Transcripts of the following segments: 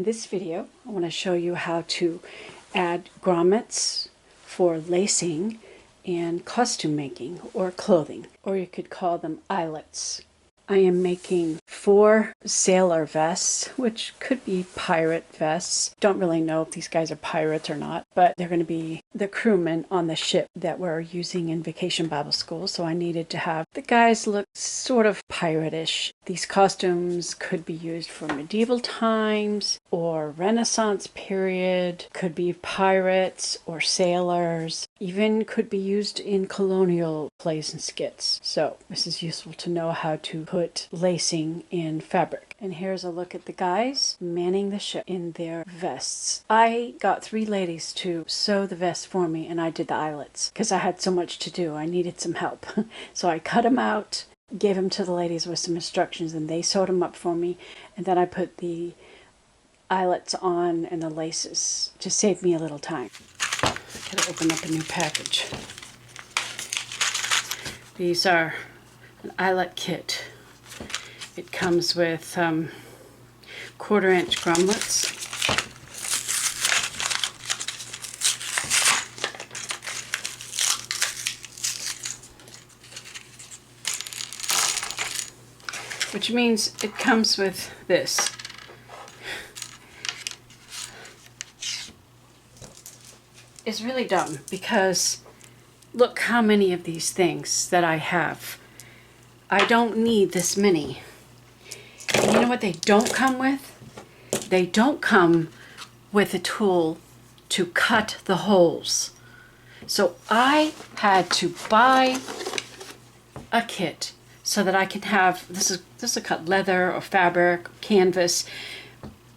In this video, I want to show you how to add grommets for lacing and costume making or clothing, or you could call them eyelets. I am making 4 sailor vests, which could be pirate vests. Don't really know if these guys are pirates or not, but they're going to be the crewmen on the ship that we're using in Vacation Bible School, so I needed to have the guys look sort of pirate-ish. These costumes could be used for medieval times or Renaissance period, could be pirates or sailors, even could be used in colonial plays and skits. So this is useful to know how to put lacing in fabric. And here's a look at the guys manning the ship in their vests. I got 3 ladies to sew the vest for me, and I did the eyelets because I had so much to do. I needed some help. So I cut them out, gave them to the ladies with some instructions, and they sewed them up for me, and then I put the eyelets on and the laces to save me a little time. I gotta open up a new package. These are an eyelet kit. It comes with 1/4-inch grommets, which means it comes with this. It's really dumb because look how many of these things that I have. I don't need this many. And you know what they don't come with? They don't come with a tool to cut the holes. So I had to buy a kit so that I can have, this is cut leather or fabric, canvas.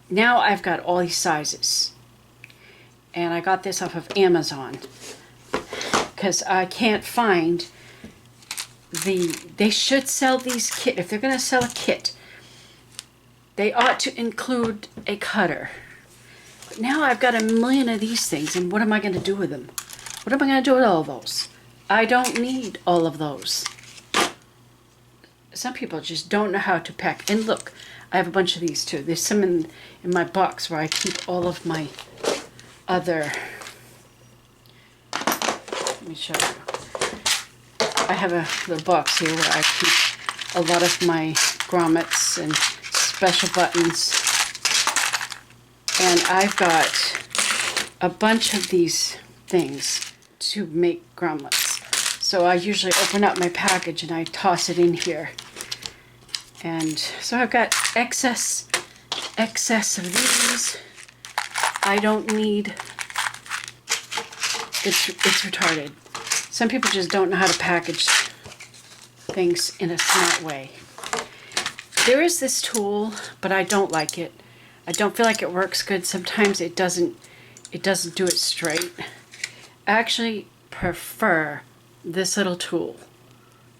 Now I've got all these sizes. And I got this off of Amazon because I can't find they should sell these kits. If they're going to sell a kit, they ought to include a cutter. But now I've got a million of these things, and what am I going to do with them? What am I going to do with all of those? I don't need all of those. Some people just don't know how to pack. And look, I have a bunch of these too. There's some in my box where I keep all of my other, let me show you. I have a little box here where I keep a lot of my grommets and special buttons. And I've got a bunch of these things to make grommets. So I usually open up my package and I toss it in here. And so I've got excess of these. I don't need, it's retarded. Some people just don't know how to package things in a smart way. There is this tool, but I don't like it. I don't feel like it works good. Sometimes it doesn't do it straight. I actually prefer this little tool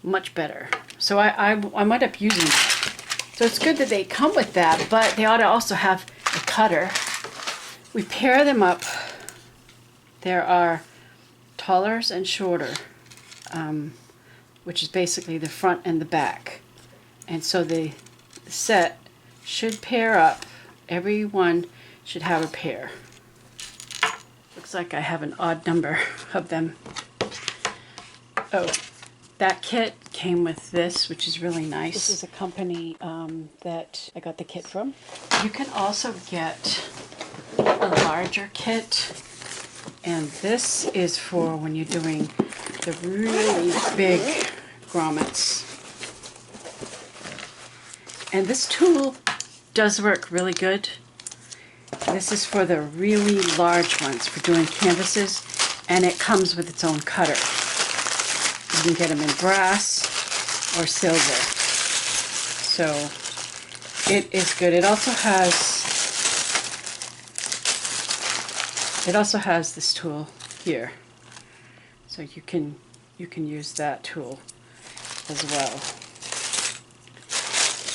much better. So I might up using it. So it's good that they come with that, but they ought to also have a cutter. We pair them up. There are tallers and shorter, which is basically the front and the back. And so the set should pair up. Every one should have a pair. Looks like I have an odd number of them. Oh, that kit came with this, which is really nice. This is a company that I got the kit from. You can also get a larger kit, and this is for when you're doing the really big grommets. And this tool does work really good. This is for the really large ones for doing canvases, and it comes with its own cutter. You can get them in brass or silver. So it is good. It also has this tool here, so you can use that tool as well.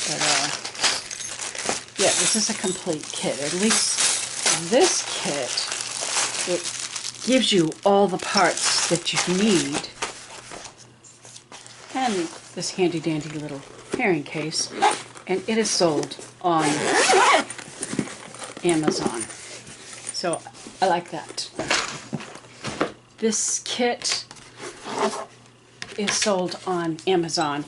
But yeah, this is a complete kit. At least this kit, it gives you all the parts that you need, and this handy dandy little carrying case, and it is sold on Amazon. So I like that. This kit is sold on Amazon.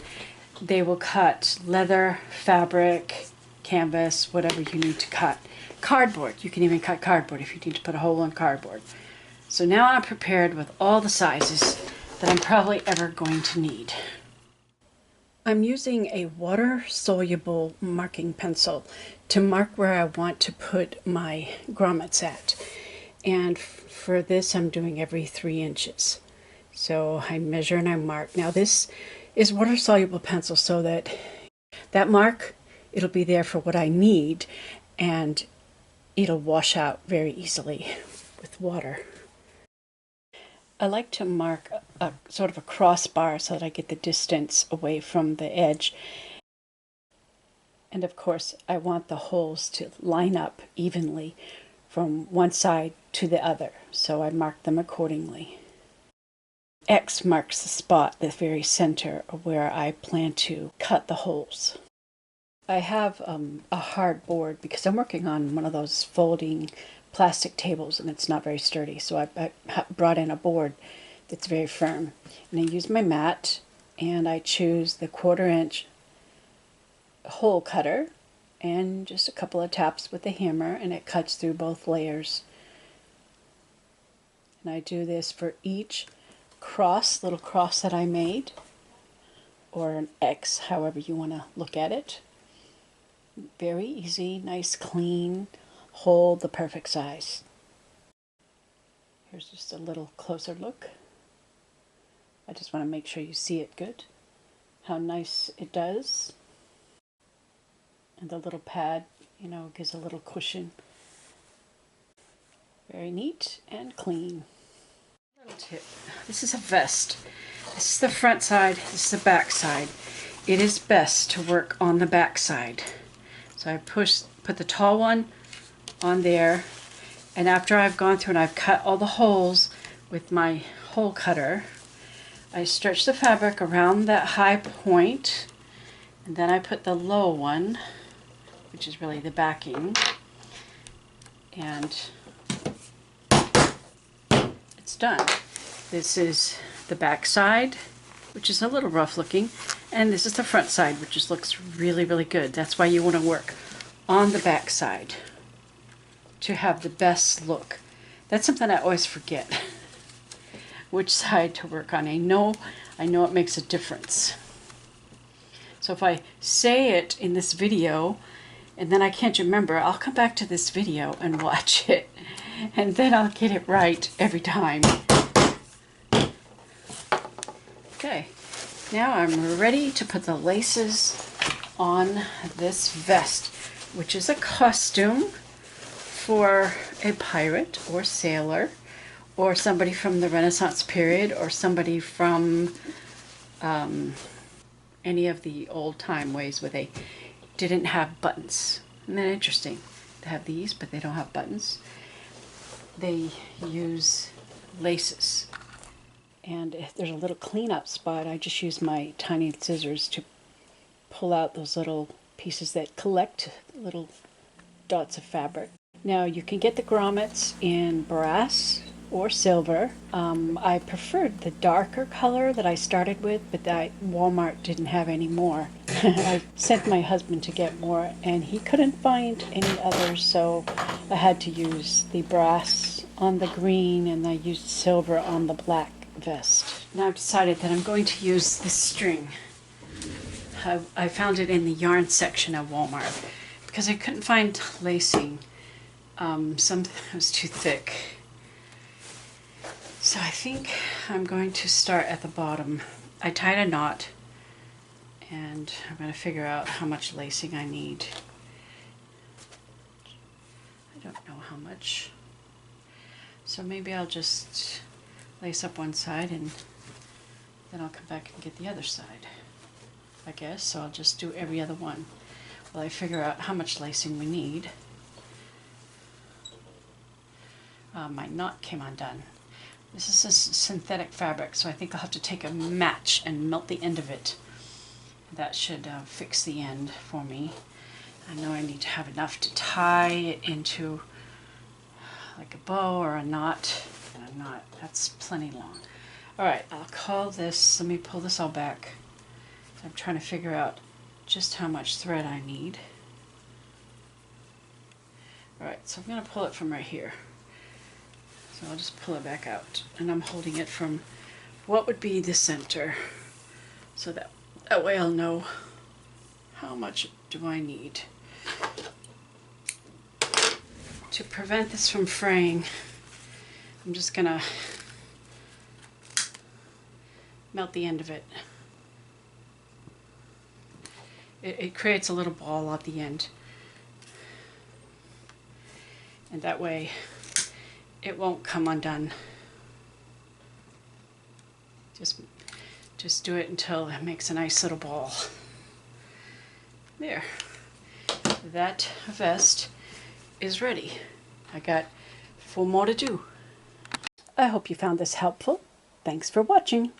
They will cut leather, fabric, canvas, whatever you need to cut. Cardboard. You can even cut cardboard if you need to put a hole in cardboard. So now I'm prepared with all the sizes that I'm probably ever going to need. I'm using a water-soluble marking pencil to mark where I want to put my grommets at. And for this, I'm doing every 3 inches. So I measure and I mark. Now this is water-soluble pencil, so that mark, it'll be there for what I need, and it'll wash out very easily with water. I like to mark a sort of a crossbar so that I get the distance away from the edge. And of course, I want the holes to line up evenly from one side to the other, so I mark them accordingly. X marks the spot, the very center of where I plan to cut the holes. I have a hard board because I'm working on one of those folding plastic tables and it's not very sturdy, so I brought in a board that's very firm. And I use my mat and I choose the 1/4 inch hole cutter and just a couple of taps with the hammer, and it cuts through both layers. And I do this for each little cross that I made, or an X, however you want to look at it. Very easy, nice, clean hole, the perfect size. Here's just a little closer look. I just want to make sure you see it good, how nice it does. And the little pad, gives a little cushion. Very neat and clean. Little tip. This is a vest. This is the front side, this is the back side. It is best to work on the back side. So I put the tall one on there, and after I've gone through and I've cut all the holes with my hole cutter, I stretch the fabric around that high point, and then I put the low one, which is really the backing, and it's done. This is the back side, which is a little rough looking, and this is the front side, which just looks really, really good. That's why you want to work on the back side to have the best look. That's something I always forget, which side to work on. I know it makes a difference. So if I say it in this video and then I can't remember, I'll come back to this video and watch it, and then I'll get it right every time. Okay, now I'm ready to put the laces on this vest, which is a costume for a pirate or sailor or somebody from the Renaissance period or somebody from any of the old time ways where they didn't have buttons. Isn't that interesting? They have these, but they don't have buttons. They use laces. And if there's a little cleanup spot, I just use my tiny scissors to pull out those little pieces that collect little dots of fabric. Now you can get the grommets in brass or silver. I preferred the darker color that I started with, but that Walmart didn't have any more. I sent my husband to get more and he couldn't find any others, so I had to use the brass on the green and I used silver on the black vest. Now I've decided that I'm going to use this string. I found it in the yarn section of Walmart because I couldn't find lacing. Some was too thick. So I think I'm going to start at the bottom. I tied a knot and I'm going to figure out how much lacing I need. I don't know how much. So maybe I'll just lace up one side and then I'll come back and get the other side, I guess. So I'll just do every other one while I figure out how much lacing we need. My knot came undone. This is a synthetic fabric, so I think I'll have to take a match and melt the end of it. That should fix the end for me. I know I need to have enough to tie it into like a bow or a knot. And a knot, that's plenty long. All right, I'll call this, let me pull this all back. I'm trying to figure out just how much thread I need. All right, so I'm going to pull it from right here. So I'll just pull it back out, and I'm holding it from what would be the center, so that way I'll know how much do I need. To prevent this from fraying, I'm just going to melt the end of it. It creates a little ball at the end. And that way it won't come undone. Just do it until it makes a nice little ball. There. That vest is ready. I got 4 more to do. I hope you found this helpful. Thanks for watching.